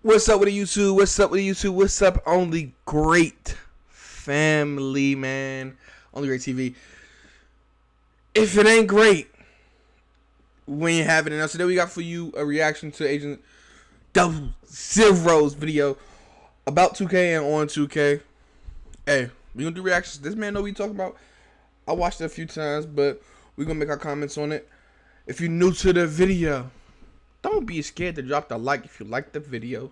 What's up with the YouTube? What's up with the YouTube? What's up, Only Great family, man? Only Great TV. If it ain't great, we ain't having it. Now, today we got for you a reaction to Agent 00's video about 2K and on 2K. Hey, we gonna do reactions. This man know what we talking about. I watched it a few times, but we gonna make our comments on it. If you're new to the video, don't be scared to drop the like if you like the video.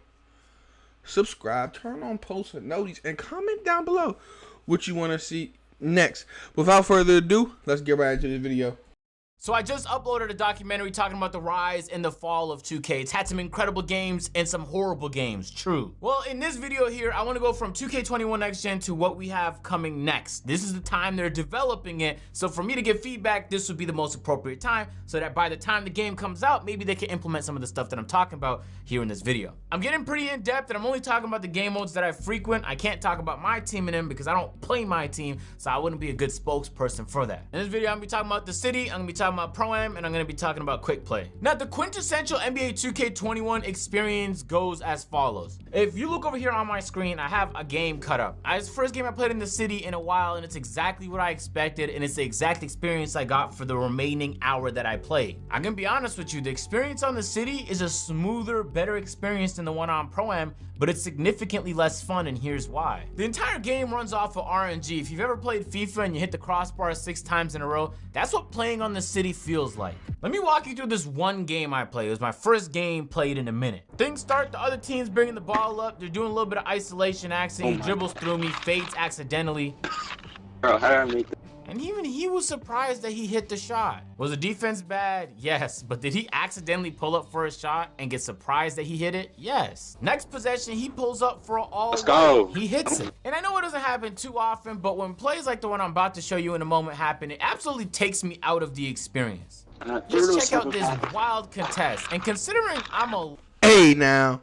Subscribe, turn on post notifications, and comment down below what you want to see next. Without further ado, let's get right into the video. So I just uploaded a documentary talking about the rise and the fall of 2K. It's had some incredible games and some horrible games, true. Well, in this video here, I want to go from 2K21 Next Gen to what we have coming next. This is the time they're developing it, so for me to give feedback, this would be the most appropriate time, so that by the time the game comes out, maybe they can implement some of the stuff that I'm talking about here in this video. I'm getting pretty in-depth, and I'm only talking about the game modes that I frequent. I can't talk about my team in them because I don't play my team, so I wouldn't be a good spokesperson for that. In this video, I'm going to be talking about the city, I'm going to be talking about Pro-Am, and I'm going to be talking about quick play. Now, the quintessential NBA 2K21 experience goes as follows. If you look over here on my screen, I have a game cut up. It's the first game I played in the city in a while, and it's exactly what I expected, and it's the exact experience I got for the remaining hour that I played. I'm going to be honest with you, the experience on the city is a smoother, better experience than the one on Pro-Am, but it's significantly less fun, and here's why. The entire game runs off of RNG. If you've ever played FIFA and you hit the crossbar 6 times in a row, that's what playing on the city feels like. Let me walk you through this one game I played. It was my first game played in a minute. Things start, the other team's bringing the ball up. They're doing a little bit of isolation action. He dribbles through me, fades accidentally. Bro, how did I make that? And even he was surprised that he hit the shot. Was the defense bad? Yes. But did he accidentally pull up for a shot and get surprised that he hit it? Yes. Next possession, he pulls up for an all. Let's go. He hits it. And I know it doesn't happen too often, but when plays like the one I'm about to show you in a moment happen, it absolutely takes me out of the experience. Just check out this wild contest. And considering I'm a... Hey, now,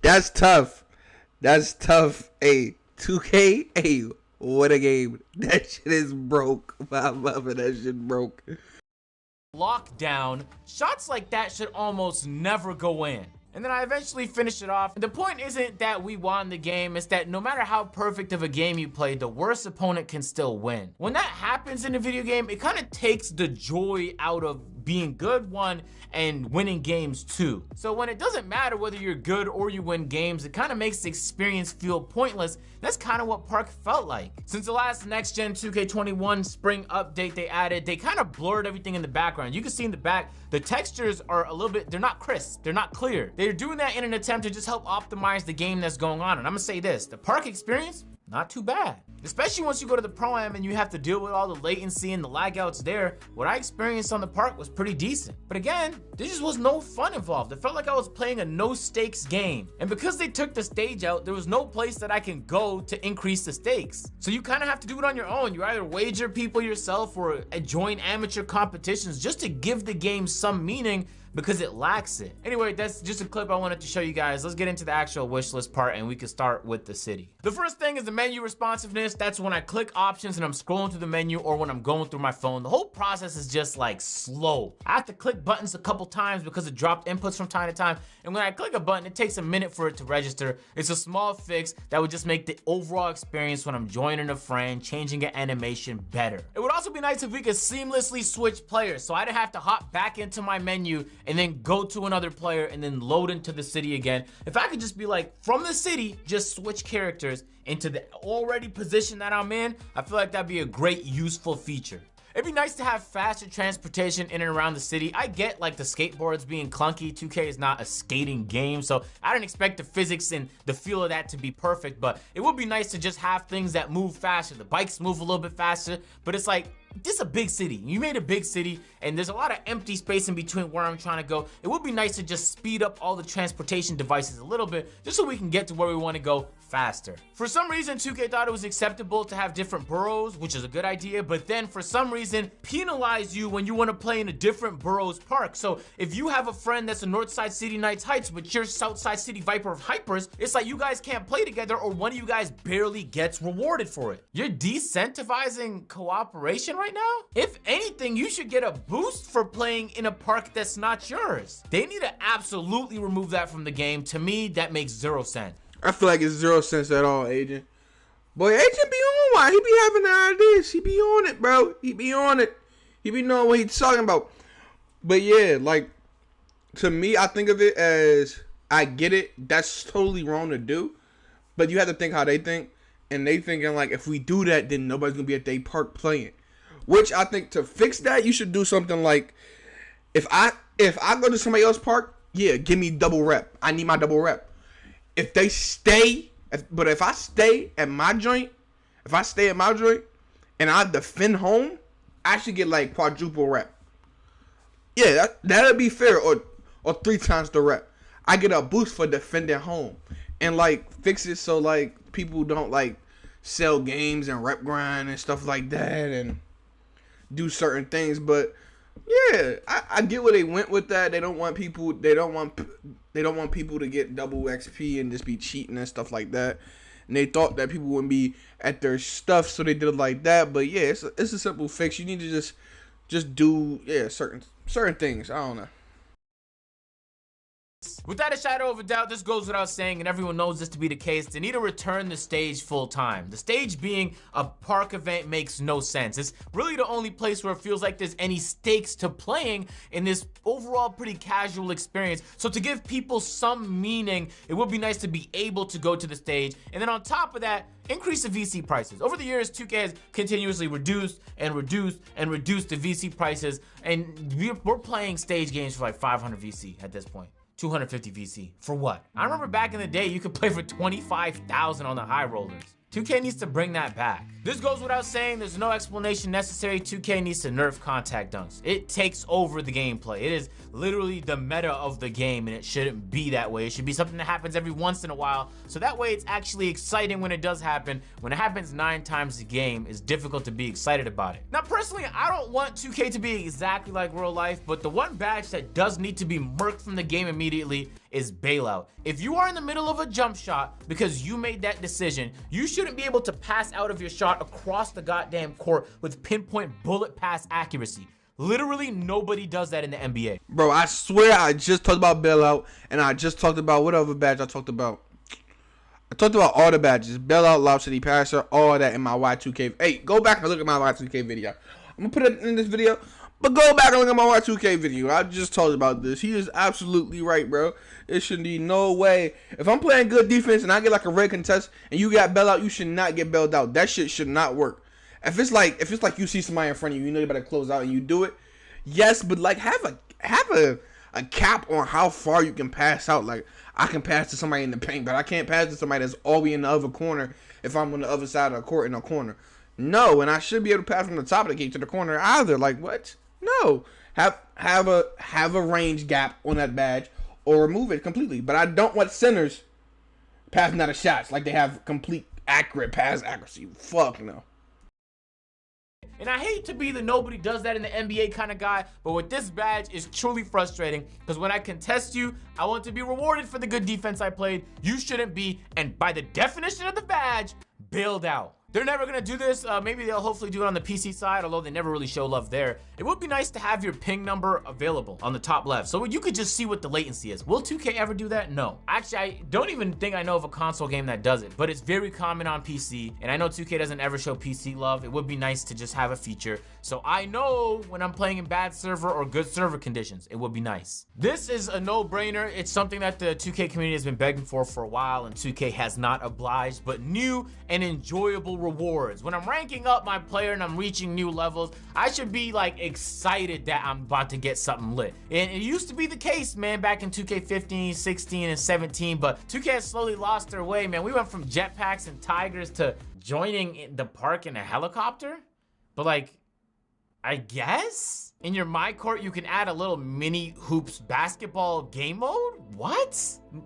that's tough. That's tough. Hey, 2K, hey, what a game. That shit is broke. My mother, that shit broke. Lockdown, shots like that should almost never go in. And then I eventually finished it off. The point isn't that we won the game, it's that no matter how perfect of a game you play, the worst opponent can still win. When that happens in a video game, it kind of takes the joy out of being good, one, and winning games too. So when it doesn't matter whether you're good or you win games, it kind of makes the experience feel pointless. That's kind of what Park felt like. Since the last Next Gen 2K21 spring update they kind of blurred everything in the background. You can see in the back, the textures are a little bit, they're not crisp, they're not clear. They're doing that in an attempt to just help optimize the game that's going on. And I'm gonna say this, the Park experience, not too bad. Especially once you go to the Pro-Am and you have to deal with all the latency and the lag outs there. What I experienced on the Park was pretty decent. But again, there just was no fun involved. It felt like I was playing a no stakes game. And because they took the stage out, there was no place that I can go to increase the stakes. So you kind of have to do it on your own. You either wager people yourself or join amateur competitions just to give the game some meaning, because it lacks it. Anyway, that's just a clip I wanted to show you guys. Let's get into the actual wish list part, and we can start with the city. The first thing is the menu responsiveness. That's when I click options and I'm scrolling through the menu, or when I'm going through my phone. The whole process is just like slow. I have to click buttons a couple times because it dropped inputs from time to time, and when I click a button, it takes a minute for it to register. It's a small fix that would just make the overall experience when I'm joining a friend, changing an animation better. It would also be nice if we could seamlessly switch players, so I didn't have to hop back into my menu and then go to another player and then load into the city again. If I could just be like, from the city, just switch characters into the already position that I'm in, I feel like that'd be a great useful feature. It'd be nice to have faster transportation in and around the city. I get like the skateboards being clunky. 2K is not a skating game, so I don't expect the physics and the feel of that to be perfect, but it would be nice to just have things that move faster. The bikes move a little bit faster, but it's like, this is a big city. You made a big city, and there's a lot of empty space in between where I'm trying to go. It would be nice to just speed up all the transportation devices a little bit, just so we can get to where we want to go faster. For some reason, 2K thought it was acceptable to have different boroughs, which is a good idea, but then for some reason, penalize you when you want to play in a different borough's park. So if you have a friend that's a Northside City Knights Heights, but you're Southside City Viper of Hypers, it's like you guys can't play together, or one of you guys barely gets rewarded for it. You're decentivizing cooperation right now? If anything, you should get a boost for playing in a park that's not yours. They need to absolutely remove that from the game. To me, that makes 0 sense. I feel like it's 0 sense at all, Agent. Boy, Agent be on one. He be having the ideas. He be on it, bro. He be on it. He be knowing what he's talking about. But yeah, like, to me, I think of it as, I get it. That's totally wrong to do. But you have to think how they think. And they thinking, like, if we do that, then nobody's going to be at their park playing. Which I think to fix that, you should do something like, if I go to somebody else's park, yeah, give me double rep. I need my double rep. If they stay, if I stay at my joint, and I defend home, I should get like quadruple rep. Yeah, that'll be fair, or 3 times the rep. I get a boost for defending home, and like fix it so like people don't like sell games and rep grind and stuff like that and do certain things. But yeah, I get where they went with that. They don't want people to get double XP and just be cheating and stuff like that. And they thought that people wouldn't be at their stuff, so they did it like that. But yeah, it's a simple fix. You need to just do certain things. I don't know. Without a shadow of a doubt, this goes without saying, and everyone knows this to be the case, they need to return the stage full time. The stage being a park event makes no sense. It's really the only place where it feels like there's any stakes to playing in this overall pretty casual experience. So to give people some meaning, it would be nice to be able to go to the stage. And then on top of that, increase the VC prices. Over the years, 2K has continuously reduced the VC prices, and we're playing stage games for like 500 VC at this point. 250 VC. For what? I remember back in the day, you could play for 25,000 on the high rollers. 2K needs to bring that back. This goes without saying, there's no explanation necessary. 2K needs to nerf contact dunks. It takes over the gameplay. It is literally the meta of the game, and it shouldn't be that way. It should be something that happens every once in a while, so that way it's actually exciting when it does happen. When it happens 9 times a game, it's difficult to be excited about it. Now, personally, I don't want 2K to be exactly like real life, but the one badge that does need to be murked from the game immediately is bailout. If you are in the middle of a jump shot because you made that decision, you shouldn't be able to pass out of your shot across the goddamn court with pinpoint bullet pass accuracy. Literally nobody does that in the NBA. Bro, I swear I just talked about bailout, and I just talked about what other badge I talked about. I talked about all the badges, bailout, lob city passer, all that in my Y2K. Hey, go back and look at my Y2K video. I'm gonna put it in this video, but go back and look at my Y2K video. I just talked about this. He is absolutely right, bro. It should be no way. If I'm playing good defense and I get like a red contest and you got bailed out, you should not get bailed out. That shit should not work. If it's like you see somebody in front of you, you know you better close out and you do it. Yes, but like have a cap on how far you can pass out. Like I can pass to somebody in the paint, but I can't pass to somebody that's all the way in the other corner if I'm on the other side of the court in a corner. No, and I should be able to pass from the top of the gate to the corner either. Like what? No. Have a range gap on that badge or remove it completely. But I don't want centers passing out of shots like they have complete accurate pass accuracy. Fuck no. And I hate to be the nobody does that in the NBA kind of guy, but with this badge, it's truly frustrating because when I contest you, I want to be rewarded for the good defense I played. You shouldn't be, and by the definition of the badge, bailed out. They're never gonna do this. Maybe they'll hopefully do it on the PC side, although they never really show love there. It would be nice to have your ping number available on the top left, so you could just see what the latency is. Will 2K ever do that? No. Actually, I don't even think I know of a console game that does it, but it's very common on PC, and I know 2K doesn't ever show PC love. It would be nice to just have a feature, so I know when I'm playing in bad server or good server conditions, it would be nice. This is a no-brainer. It's something that the 2K community has been begging for a while, and 2K has not obliged, but new and enjoyable rewards. When I'm ranking up my player and I'm reaching new levels, I should be like excited that I'm about to get something lit. And it used to be the case, man, back in 2K15, 16, and 17, but 2K has slowly lost their way, man. We went from jetpacks and tigers to joining the park in a helicopter. But like, I guess in your My Court, you can add a little mini hoops basketball game mode? What?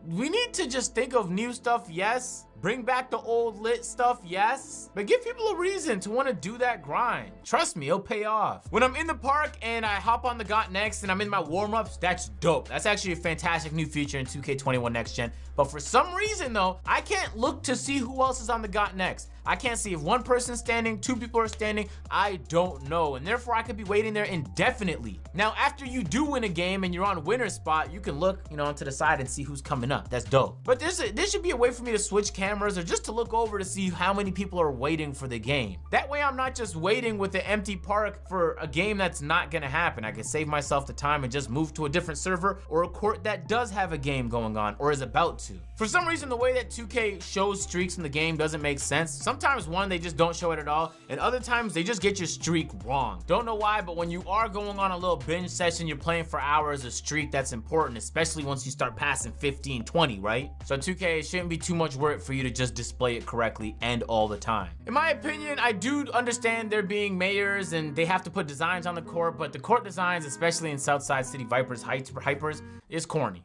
We need to just think of new stuff, yes. Bring back the old lit stuff, yes. But give people a reason to want to do that grind. Trust me, it'll pay off. When I'm in the park and I hop on the Got Next and I'm in my warm-ups, that's dope. That's actually a fantastic new feature in 2K21 Next Gen. But for some reason though, I can't look to see who else is on the Got Next. I can't see if one person's standing, two people are standing, I don't know. And therefore I could be waiting there indefinitely. Now, after you do win a game and you're on winner spot, you can look, you know, to the side and see who's coming up. That's dope. But there should be a way for me to switch cameras or just to look over to see how many people are waiting for the game. That way I'm not just waiting with the empty park for a game that's not gonna happen. I can save myself the time and just move to a different server or a court that does have a game going on or is about to. For some reason, the way that 2K shows streaks in the game doesn't make sense. Sometimes one, they just don't show it at all, and other times they just get your streak wrong. Don't know why, but when you are going on a little binge session, you're playing for hours, a streak that's important, especially once you start passing 15, 20, right? So 2K, it shouldn't be too much work for you to just display it correctly and all the time. In my opinion, I do understand there being mayors and they have to put designs on the court, but the court designs, especially in Southside City Vipers Hypers, is corny.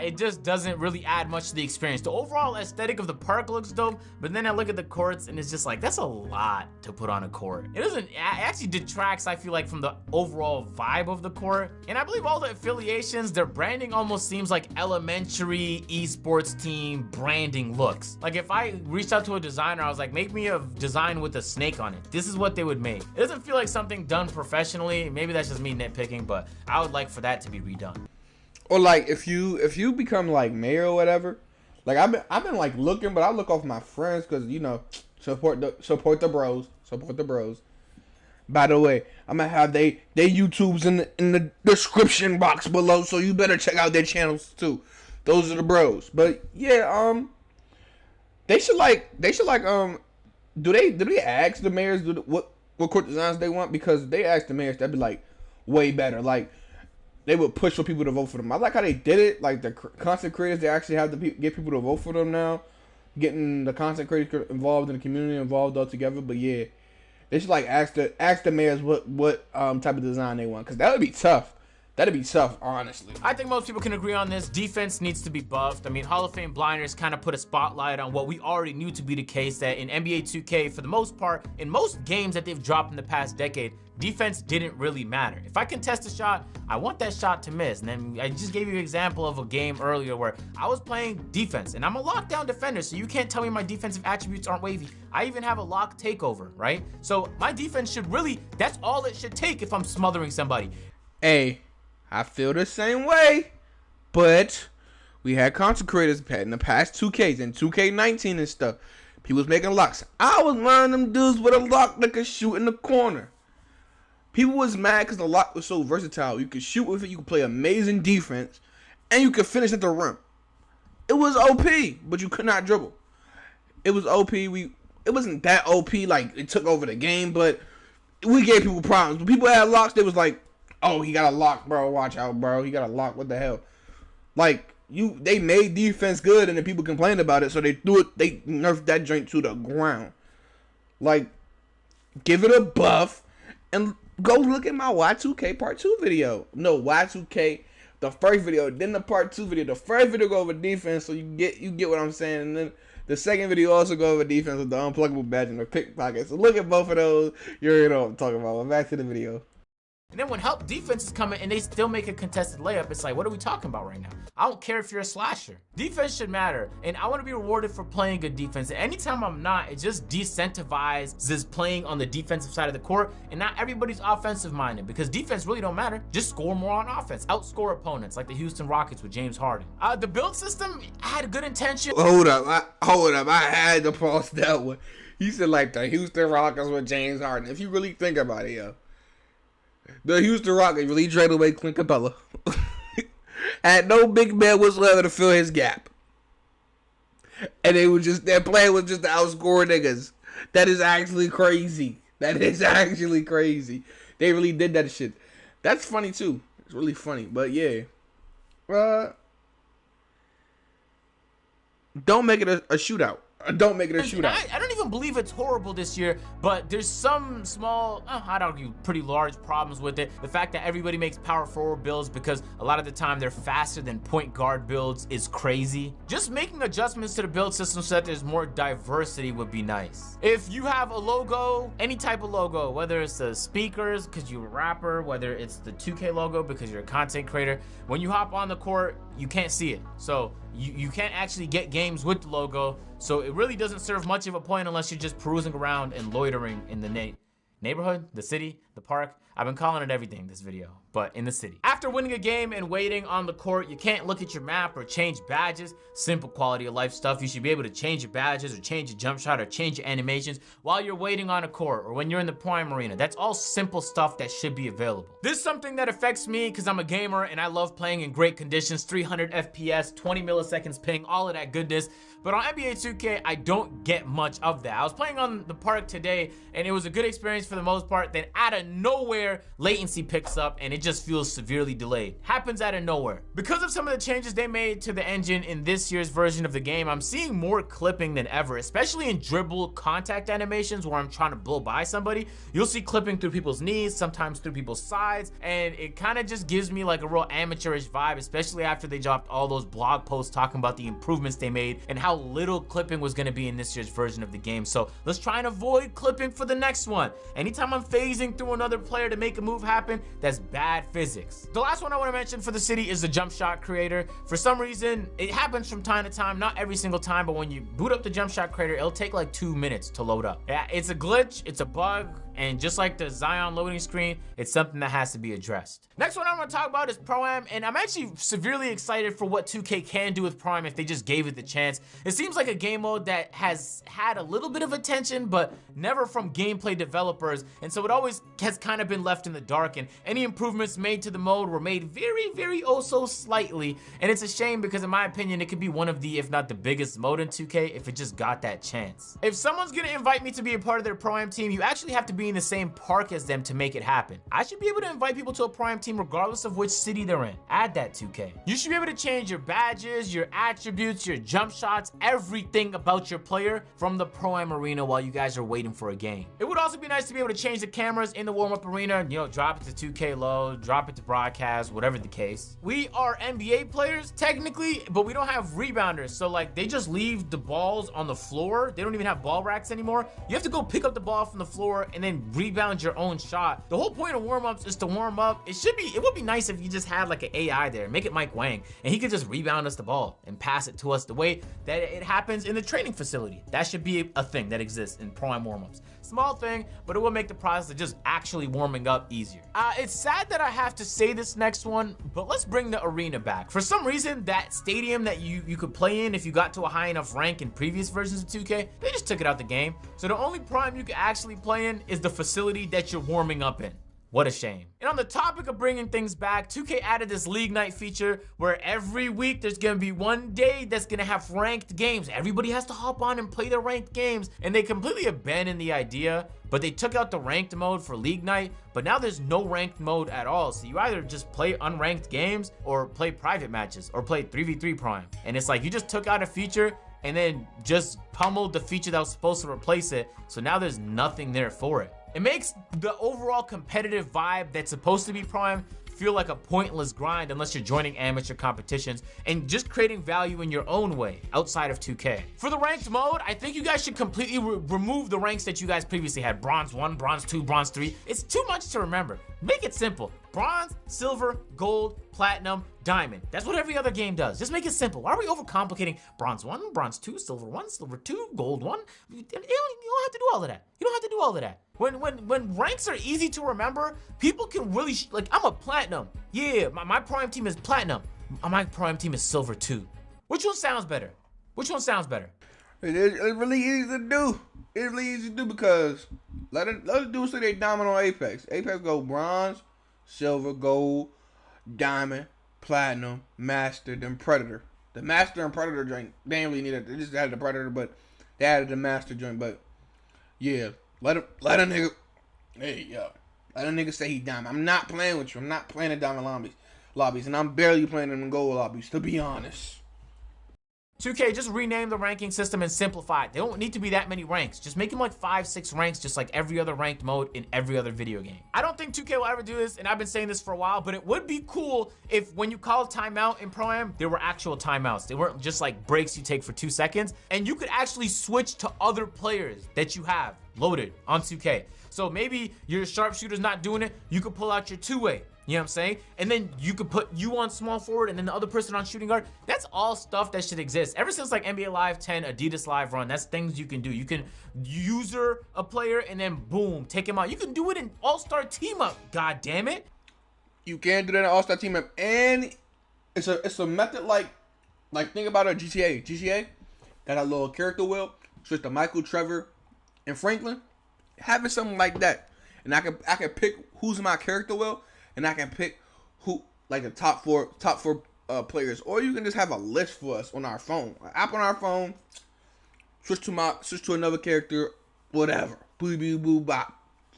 It just doesn't really add much to the experience. The overall aesthetic of the park looks dope, but then I look at the courts and it's just like, that's a lot to put on a court. It actually detracts, I feel like, from the overall vibe of the court. And I believe all the affiliations, their branding almost seems like elementary esports team branding looks. Like if I reached out to a designer, I was like, make me a design with a snake on it. This is what they would make. It doesn't feel like something done professionally. Maybe that's just me nitpicking, but I would like for that to be redone. Or like if you become like mayor or whatever, like I've been like looking, but I look off my friends because, you know, support the bros. By the way, I'm gonna have they YouTubes in the description box below, so you better check out their channels too. Those are the bros. But yeah, they should like do they ask the mayors what court designs they want? Because they ask the mayors, that'd be like way better. Like, they would push for people to vote for them. I like how they did it. Like the content creators, they actually have to get people to vote for them now. Getting the content creators involved in the community, involved all together. But yeah, they should like ask the mayors what type of design they want, because that would be tough. That'd be tough, honestly. I think most people can agree on this. Defense needs to be buffed. I mean, Hall of Fame blinders kind of put a spotlight on what we already knew to be the case, that in NBA 2K, for the most part, in most games that they've dropped in the past decade, defense didn't really matter. If I contest a shot, I want that shot to miss. And then I just gave you an example of a game earlier where I was playing defense, and I'm a lockdown defender, so you can't tell me my defensive attributes aren't wavy. I even have a lock takeover, right? So my defense should really, that's all it should take if I'm smothering somebody. Hey, I feel the same way, but we had content creators in the past 2Ks and 2K19 and stuff. People was making locks. I was one of them dudes with a lock that could shoot in the corner. People was mad because the lock was so versatile. You could shoot with it, you could play amazing defense, and you could finish at the rim. It was OP, but you could not dribble. It was OP. It wasn't that OP like it took over the game, but we gave people problems. When people had locks, they was like, oh, he got a lock, bro. Watch out, bro. He got a lock. What the hell? Like, they made defense good, and then people complained about it, so they nerfed that joint to the ground. Like, give it a buff, and go look at my Y2K Part 2 video. No, Y2K, the first video, then the Part 2 video. The first video go over defense, so you get what I'm saying, and then the second video also go over defense with the unpluggable badge and the pickpocket. So look at both of those. You already know what I'm talking about. Back to the video. And then when help defenses come in and they still make a contested layup, it's like, what are we talking about right now? I don't care if you're a slasher. Defense should matter, and I want to be rewarded for playing good defense. And anytime I'm not, it just decentivizes playing on the defensive side of the court, and not everybody's offensive minded, because defense really don't matter. Just score more on offense. Outscore opponents, like the Houston Rockets with James Harden. The build system had good intention. Hold up. I had to pause that one. He said like the Houston Rockets with James Harden. If you really think about it, yo. The Houston Rockets really traded away Clint Capella. Had no big man whatsoever to fill his gap. And their plan was just to outscore niggas. That is actually crazy. That is actually crazy. They really did that shit. That's funny too. It's really funny. But yeah. Don't make it a shootout. Don't make it a shootout. I don't even don't believe it's horrible this year, but there's some small, I'd argue pretty large problems with it. The fact that everybody makes power forward builds because a lot of the time they're faster than point guard builds is crazy. Just making adjustments to the build system so that there's more diversity would be nice. If you have a logo, any type of logo, whether it's the speakers because you're a rapper, whether it's the 2K logo because you're a content creator, when you hop on the court, you can't see it. So you can't actually get games with the logo. So it really doesn't serve much of a point unless you're just perusing around and loitering in the neighborhood, the city, the park. I've been calling it everything this video, but in the city. After winning a game and waiting on the court, you can't look at your map or change badges. Simple quality of life stuff. You should be able to change your badges or change your jump shot or change your animations while you're waiting on a court or when you're in the prime arena. That's all simple stuff that should be available. This is something that affects me because I'm a gamer and I love playing in great conditions, 300 FPS, 20 milliseconds ping, all of that goodness. But on NBA 2K, I don't get much of that. I was playing on the park today and it was a good experience for the most part. Then out of nowhere, latency picks up and it just feels severely delayed. Happens out of nowhere. Because of some of the changes they made to the engine in this year's version of the game, I'm seeing more clipping than ever, especially in dribble contact animations where I'm trying to blow by somebody. You'll see clipping through people's knees, sometimes through people's sides, and it kind of just gives me like a real amateurish vibe, especially after they dropped all those blog posts talking about the improvements they made and how little clipping was going to be in this year's version of the game. So let's try and avoid clipping for the next one. Anytime I'm phasing through another player to make a move happen, that's bad physics. The last one I want to mention for the city is the jump shot creator. For some reason, it happens from time to time, not every single time, but when you boot up the jump shot creator, it'll take like 2 minutes to load up. Yeah, it's a glitch, it's a bug, and just like the Zion loading screen, it's something that has to be addressed. Next one I want to talk about is Pro-Am, and I'm actually severely excited for what 2K can do with Pro-Am if they just gave it the chance. It seems like a game mode that has had a little bit of attention, but never from gameplay developers, and so it always has kind of been left in the dark, and any improvements made to the mode were made very, very oh so slightly, and it's a shame because in my opinion, it could be one of the, if not the biggest mode in 2K if it just got that chance. If someone's gonna invite me to be a part of their Pro-Am team, you actually have to be in the same park as them to make it happen. I should be able to invite people to a Pro-Am team regardless of which city they're in. Add that 2K. You should be able to change your badges, your attributes, your jump shots, everything about your player from the Pro-Am arena while you guys are waiting for a game. It would also be nice to be able to change the cameras in the warm-up arena, you know, drop it to 2K low, drop it to broadcast, whatever the case. We are NBA players technically, but we don't have rebounders. So like they just leave the balls on the floor. They don't even have ball racks anymore. You have to go pick up the ball from the floor and then rebound your own shot. The whole point of warm-ups is to warm up. It would be nice if you just had like an AI there, make it Mike Wang, and he could just rebound us the ball and pass it to us the way that it happens in the training facility. That should be a thing that exists in Pro-Am warm-ups. Small thing, but it will make the process of just actually warming up easier. It's sad that I have to say this next one, but let's bring the arena back. For some reason, that stadium that you could play in if you got to a high enough rank in previous versions of 2K, they just took it out the game. So the only Prime you can actually play in is the facility that you're warming up in. What a shame. And on the topic of bringing things back, 2K added this League Night feature where every week there's gonna be one day that's gonna have ranked games. Everybody has to hop on and play their ranked games, and they completely abandoned the idea, but they took out the ranked mode for League Night, but now there's no ranked mode at all. So you either just play unranked games or play private matches or play 3v3 Prime. And it's like you just took out a feature and then just pummeled the feature that was supposed to replace it. So now there's nothing there for it. It makes the overall competitive vibe that's supposed to be Prime feel like a pointless grind unless you're joining amateur competitions and just creating value in your own way outside of 2K. For the ranked mode, I think you guys should completely remove the ranks that you guys previously had. Bronze 1, Bronze 2, Bronze 3. It's too much to remember. Make it simple. Bronze, silver, gold, platinum, diamond. That's what every other game does. Just make it simple. Why are we overcomplicating Bronze 1, Bronze 2, Silver 1, Silver 2, Gold 1? You don't have to do all of that. You don't have to do all of that. When ranks are easy to remember, people can really, like, I'm a platinum. Yeah, my Prime team is platinum. My Prime team is silver 2. Which one sounds better? Which one sounds better? It's really easy to do. It's really easy to do because let it do say they diamond on Apex. Apex go bronze, silver, gold, diamond, platinum, master, then predator. The master and predator joint, they didn't really need it. They just added the predator, but they added the master joint. But yeah, let a nigga, hey yo, let a nigga say he diamond. I'm not playing with you. I'm not playing in diamond lobbies, and I'm barely playing in the gold lobbies, to be honest. 2K, just rename the ranking system and simplify it. They don't need to be that many ranks. Just make them like 5-6 ranks, just like every other ranked mode in every other video game. I don't think 2K will ever do this, and I've been saying this for a while, but it would be cool if when you call timeout in Pro-Am, there were actual timeouts. They weren't just like breaks you take for 2 seconds, and you could actually switch to other players that you have loaded on 2K. So maybe your sharpshooter's not doing it, you could pull out your two-way. You know what I'm saying? And then you could put you on small forward and then the other person on shooting guard. That's all stuff that should exist. Ever since like NBA Live 10, Adidas Live Run, that's things you can do. You can user a player and then boom, take him out. You can do it in All-Star Team Up, god damn it. You can do that in All-Star Team Up, and it's a method like think about a GTA. GTA got a little character wheel, switch to Michael, Trevor, and Franklin. Having something like that, and I can pick who's my character wheel. And I can pick who, like the top four players, or you can just have a list for us on our phone, an app on our phone. Switch to another character, whatever. Boo boo boo bop.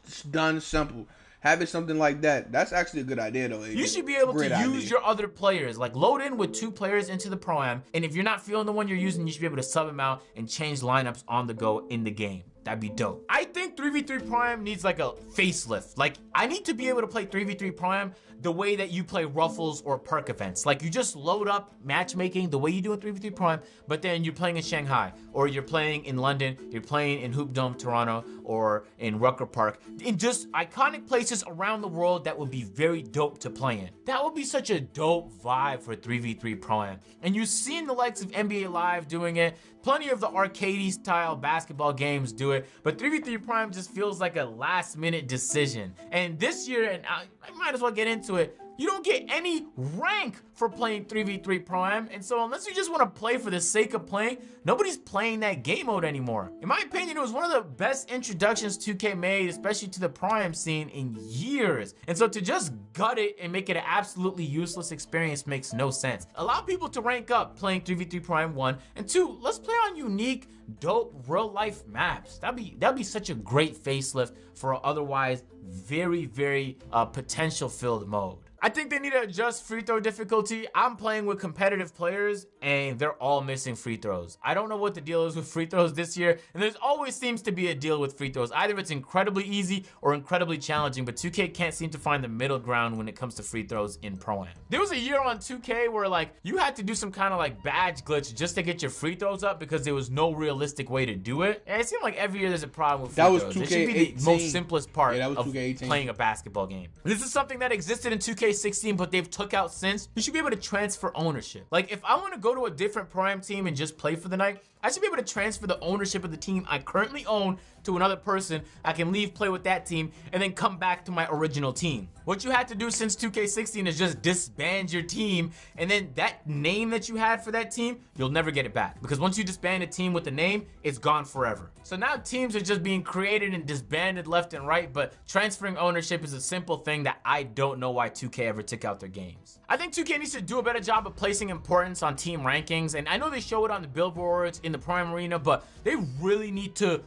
It's done, simple. Having something like that, that's actually a good idea though. You should be able to use your other players, like load in with 2 players into the Pro-Am, and if you're not feeling the one you're using, you should be able to sub them out and change lineups on the go in the game. That'd be dope. I think 3v3 Pro-Am needs like a facelift. Like, I need to be able to play 3v3 Pro-Am the way that you play Ruffles or Perk events. Like, you just load up matchmaking the way you do in 3v3 Pro-Am, but then you're playing in Shanghai, or you're playing in London, you're playing in Hoop Dome, Toronto, or in Rucker Park. In just iconic places around the world that would be very dope to play in. That would be such a dope vibe for 3v3 Pro-Am. And you've seen the likes of NBA Live doing it. Plenty of the arcadey style basketball games do it, but 3v3 Prime just feels like a last minute decision. And this year, and I might as well get into it, you don't get any rank for playing 3v3 Pro-Am, and so unless you just want to play for the sake of playing, nobody's playing that game mode anymore. In my opinion, it was one of the best introductions 2K made, especially to the Pro-Am scene, in years. And so to just gut it and make it an absolutely useless experience makes no sense. Allow people to rank up playing 3v3 Pro-Am 1, and 2, let's play on unique, dope, real-life maps. That'd be such a great facelift for an otherwise very, very potential-filled mode. I think they need to adjust free throw difficulty. I'm playing with competitive players and they're all missing free throws. I don't know what the deal is with free throws this year, and there's always seems to be a deal with free throws. Either it's incredibly easy or incredibly challenging, but 2K can't seem to find the middle ground when it comes to free throws in Pro-Am. There was a year on 2K where like you had to do some kind of like badge glitch just to get your free throws up because there was no realistic way to do it. And it seemed like every year there's a problem with free throws. That was 2K18. It should be the most simplest part of of playing a basketball game. This is something that existed in 2K16, but they've took out since. You should be able to transfer ownership. Like if I want to go to a different Pro-Am team and just play for the night, I should be able to transfer the ownership of the team I currently own to another person. I can leave, play with that team, and then come back to my original team. What you had to do since 2K16 is just disband your team, and then that name that you had for that team, you'll never get it back. Because once you disband a team with the name, it's gone forever. So now teams are just being created and disbanded left and right, but transferring ownership is a simple thing that I don't know why 2K ever took out their games. I think 2K needs to do a better job of placing importance on team rankings, and I know they show it on the billboards in the Prime Arena, but they really need to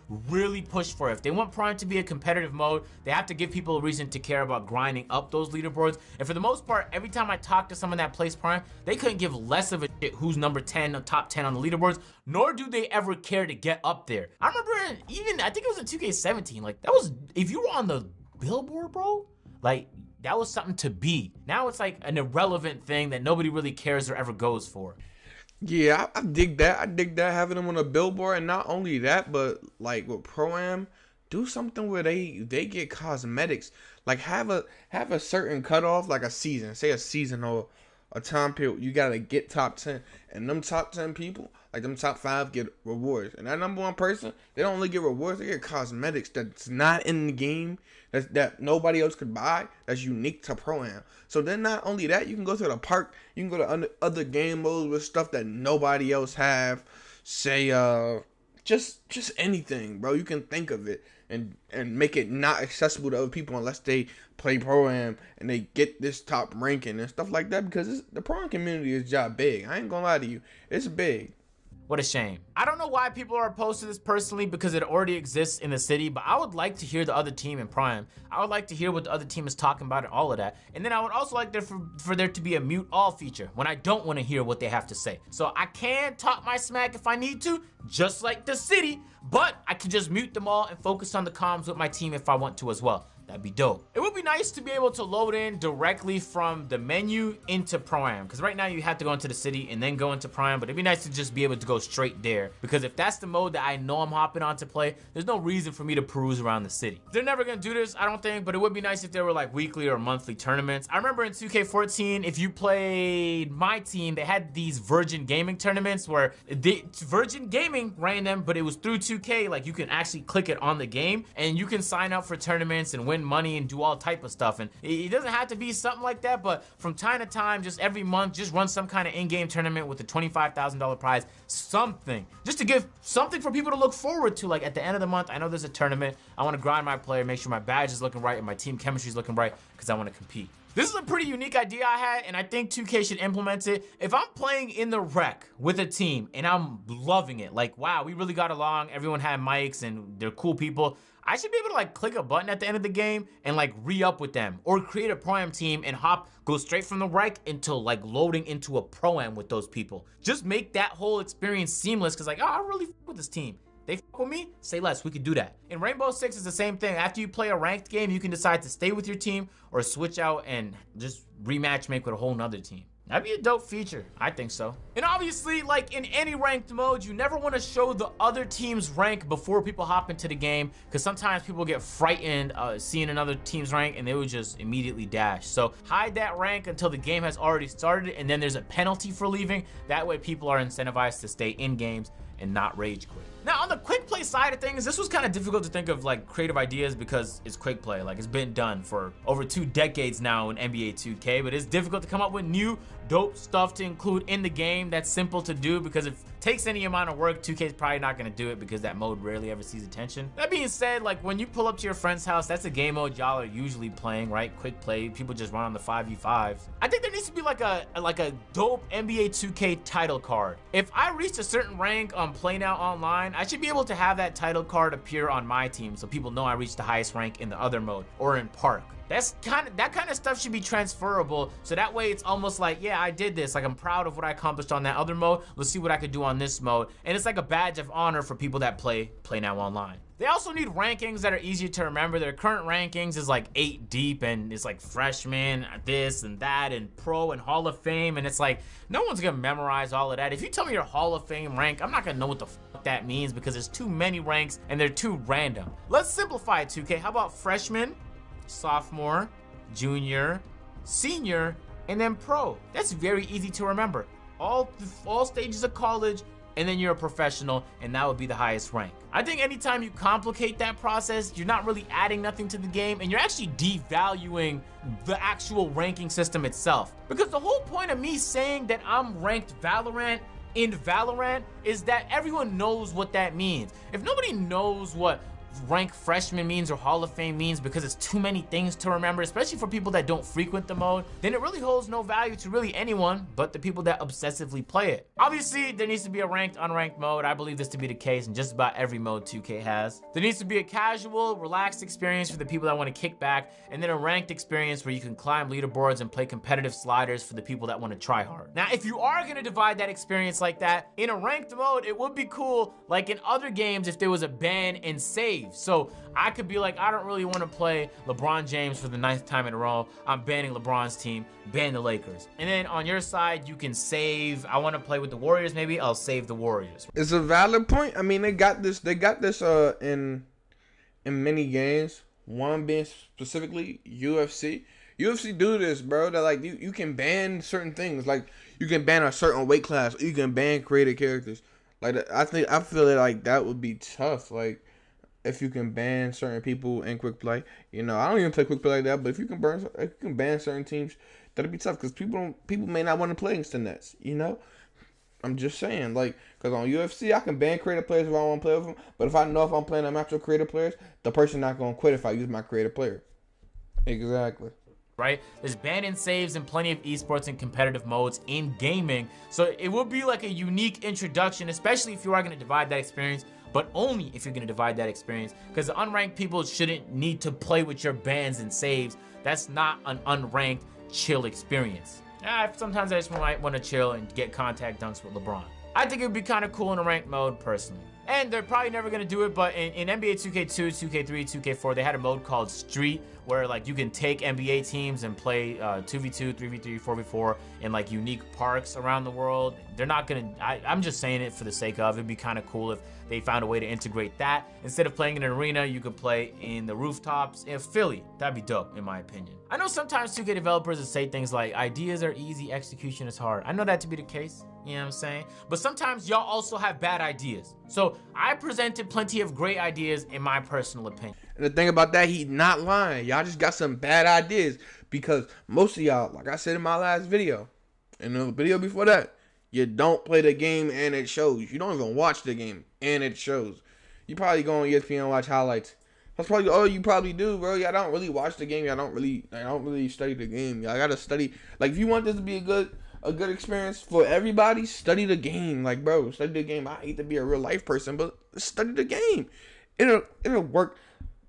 push for it. If they want Prime to be a competitive mode, they have to give people a reason to care about grinding up those leaderboards. And for the most part, every time I talk to someone that plays Prime, they couldn't give less of a shit who's number 10 or top 10 on the leaderboards, nor do they ever care to get up there. I remember even, I think it was in 2K17, like that was, if you were on the billboard, bro, like that was something to be. Now it's like an irrelevant thing that nobody really cares or ever goes for. Yeah, I dig that. I dig that, having them on a billboard. And not only that, but like with Pro-Am, do something where they get cosmetics. Like have a certain cutoff, like a season. Say a season or a time period. You gotta get top 10. And them top 10 people, like them top 5, get rewards. And that number 1 person, they don't only get rewards, they get cosmetics that's not in the game, that nobody else could buy, that's unique to Pro-Am. So then not only that, you can go to the park, you can go to other game modes with stuff that nobody else have. Say just anything, bro. You can think of it and make it not accessible to other people unless they play Pro-Am and they get this top ranking and stuff like that, because the Pro-Am community is job big. I ain't gonna lie to you, it's big. What a shame. I don't know why people are opposed to this personally, because it already exists in the city, but I would like to hear the other team in Prime. I would like to hear what the other team is talking about and all of that. And then I would also like for there to be a mute all feature when I don't want to hear what they have to say. So I can talk my smack if I need to, just like the city, but I can just mute them all and focus on the comms with my team if I want to as well. That'd be dope. It would be nice to be able to load in directly from the menu into Prime, because right now you have to go into the city and then go into Prime, but it'd be nice to just be able to go straight there, because if that's the mode that I know I'm hopping on to play, there's no reason for me to peruse around the city. They're never gonna do this, I don't think, but it would be nice if there were like weekly or monthly tournaments. I remember in 2K14, if you played my team, they had these Virgin Gaming tournaments where Virgin Gaming ran them, but it was through 2K. Like, you can actually click it on the game and you can sign up for tournaments and win money and do all type of stuff. And it doesn't have to be something like that, but from time to time, just every month, just run some kind of in-game tournament with a $25,000 prize, something, just to give something for people to look forward to. Like, at the end of the month, I know there's a tournament, I want to grind my player, make sure my badge is looking right and my team chemistry is looking right, because I want to compete. This is a pretty unique idea I had, and I think 2K should implement it. If I'm playing in the rec with a team and I'm loving it, like, wow, we really got along, everyone had mics and they're cool people, I should be able to like click a button at the end of the game and like re-up with them, or create a Pro-Am team and go straight from the rec into like loading into a Pro-Am with those people. Just make that whole experience seamless, because like, oh, I really fuck with this team. They fuck with me, say less, we could do that. In Rainbow Six, it's the same thing. After you play a ranked game, you can decide to stay with your team or switch out and just rematch make with a whole nother team. That'd be a dope feature. I think so. And obviously, like in any ranked mode, you never want to show the other team's rank before people hop into the game, because sometimes people get frightened seeing another team's rank and they would just immediately dash. So hide that rank until the game has already started, and then there's a penalty for leaving. That way people are incentivized to stay in games and not rage quit. Now, on the quick play side of things, this was kind of difficult to think of like creative ideas, because it's quick play. Like, it's been done for over 2 decades now in NBA 2K, but it's difficult to come up with new dope stuff to include in the game that's simple to do, because if it takes any amount of work, 2K is probably not going to do it, because that mode rarely ever sees attention. That being said, like when you pull up to your friend's house, that's a game mode y'all are usually playing, right? Quick play, people just run on the 5v5s. I think there needs to be like a dope NBA 2K title card. If I reach a certain rank on Play Now Online, I should be able to have that title card appear on my team so people know I reached the highest rank in the other mode or in Park. That kind of stuff should be transferable, so that way it's almost like, yeah, I did this, like I'm proud of what I accomplished on that other mode, let's see what I could do on this mode. And it's like a badge of honor for people that play Now Online. They also need rankings that are easier to remember. Their current rankings is like 8 deep, and it's like freshman, this and that, and pro and Hall of Fame, and it's like, no one's gonna memorize all of that. If you tell me your Hall of Fame rank, I'm not gonna know what the fuck that means, because there's too many ranks and they're too random. Let's simplify it, 2K. How about freshman, sophomore, junior, senior, and then pro? That's very easy to remember. All stages of college, and then you're a professional, and that would be the highest rank. I think anytime you complicate that process, you're not really adding nothing to the game, and you're actually devaluing the actual ranking system itself. Because the whole point of me saying that I'm ranked in Valorant is that everyone knows what that means. If nobody knows what rank freshman means or Hall of Fame means, because it's too many things to remember, especially for people that don't frequent the mode, then it really holds no value to really anyone but the people that obsessively play it. Obviously, there needs to be a ranked, unranked mode. I believe this to be the case in just about every mode 2K has. There needs to be a casual, relaxed experience for the people that want to kick back, and then a ranked experience where you can climb leaderboards and play competitive sliders for the people that want to try hard. Now, if you are going to divide that experience like that, in a ranked mode, it would be cool, like in other games, if there was a ban and save. So I could be like, I don't really want to play LeBron James for the 9th time in a row. I'm banning LeBron's team, ban the Lakers. And then on your side, you can save. I want to play with the Warriors, maybe I'll save the Warriors. It's a valid point. I mean, they got this in many games. One being specifically UFC. UFC do this, bro. That like you can ban certain things. Like you can ban a certain weight class, or you can ban creative characters. Like I feel like that would be tough. Like if you can ban certain people in quick play, you know, I don't even play quick play like that, but if you can ban certain teams, that'd be tough, because people may not want to play against the Nets, you know. I'm just saying, like, because on UFC I can ban creative players if I want to play with them, but if I know if I'm playing a match with creative players, the person not gonna quit if I use my creative player. Exactly. right? There's ban-in saves and plenty of esports and competitive modes in gaming. So it will be like a unique introduction, especially if you are going to divide that experience, but only if you're going to divide that experience, because the unranked people shouldn't need to play with your bans and saves. That's not an unranked chill experience. Sometimes I just might want to chill and get contact dunks with LeBron. I think it would be kind of cool in a ranked mode, personally. And they're probably never going to do it, but in NBA 2K2, 2K3, 2K4, they had a mode called Street, where like you can take NBA teams and play 2v2, 3v3, 4v4 in like unique parks around the world. They're not going to, I'm just saying it for the sake of, it'd be kind of cool if they found a way to integrate that. Instead of playing in an arena, you could play in the rooftops in Philly. That'd be dope, in my opinion. I know sometimes 2K developers will say things like, ideas are easy, execution is hard. I know that to be the case, you know what I'm saying? But sometimes y'all also have bad ideas. So I presented plenty of great ideas in my personal opinion. And the thing about that, he's not lying. Y'all just got some bad ideas, because most of y'all, like I said in my last video, and the video before that, you don't play the game and it shows. You don't even watch the game and it shows. You probably go on ESPN and watch highlights. That's probably all you probably do, bro. Y'all don't really watch the game. Y'all don't really study the game. Y'all gotta study. Like, if you want this to be a good experience for everybody, study the game. Like, bro, study the game. I hate to be a real life person, but study the game. It'll work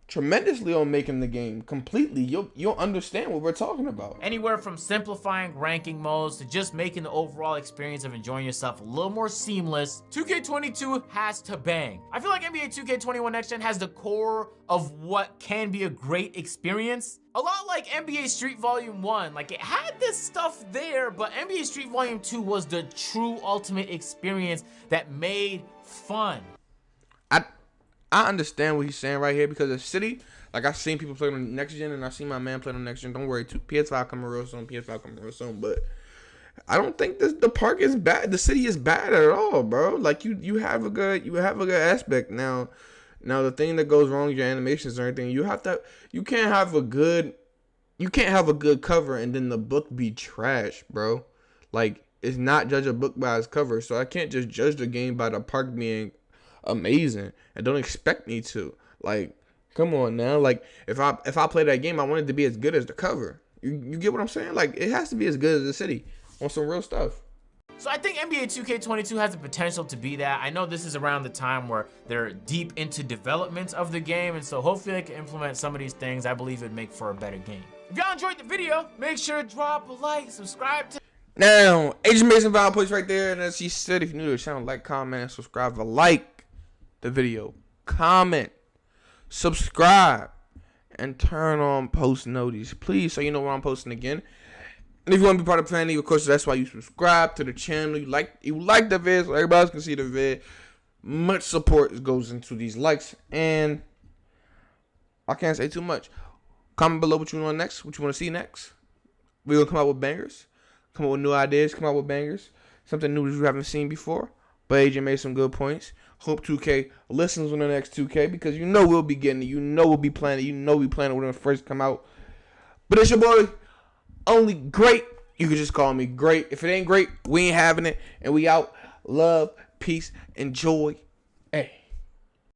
tremendously on making the game completely. You'll understand what we're talking about. Anywhere from simplifying ranking modes to just making the overall experience of enjoying yourself a little more seamless, 2K22 has to bang. I feel like NBA 2K21 Next Gen has the core of what can be a great experience. A lot like NBA Street Volume 1, like it had this stuff there, but NBA Street Volume 2 was the true ultimate experience that made fun. I understand what he's saying right here, because the city, like, I've seen people play on next gen, and I've seen my man play on next gen. Don't worry, PS5 coming real soon, but I don't think the park is bad. The city is bad at all, bro. Like, you have a good aspect. Now the thing that goes wrong with your animations and everything, you can't have a good cover and then the book be trash, bro. Like, it's not judge a book by its cover, so I can't just judge the game by the park being amazing, and don't expect me to. Like, come on now. Like, if I play that game, I want it to be as good as the cover. You get what I'm saying? Like, it has to be as good as the city on some real stuff. So I think NBA 2K22 has the potential to be that. I know this is around the time where they're deep into development of the game, and so hopefully they can implement some of these things. I believe it'd make for a better game. If y'all enjoyed the video, make sure to drop a like, subscribe to. Now, Agent Mason Val puts right there, and as he said, if you're new to the channel, like, comment, and subscribe. Like the video, comment, subscribe, and turn on post notice, please, so you know when I'm posting again. And if you want to be part of the family, of course, that's why you subscribe to the channel. You like the vid, so everybody else can see the vid. Much support goes into these likes, and I can't say too much. Comment below what you want next, what you want to see next. We're gonna come out with bangers, come up with new ideas, come out with bangers, something new that you haven't seen before. But AJ made some good points. Hope 2K listens on the next 2K, because you know we'll be getting it. You know we'll be playing it. You know we playing it when it first come out. But it's your boy, Only Great. You can just call me Great. If it ain't great, we ain't having it. And we out. Love, peace, and joy. Hey.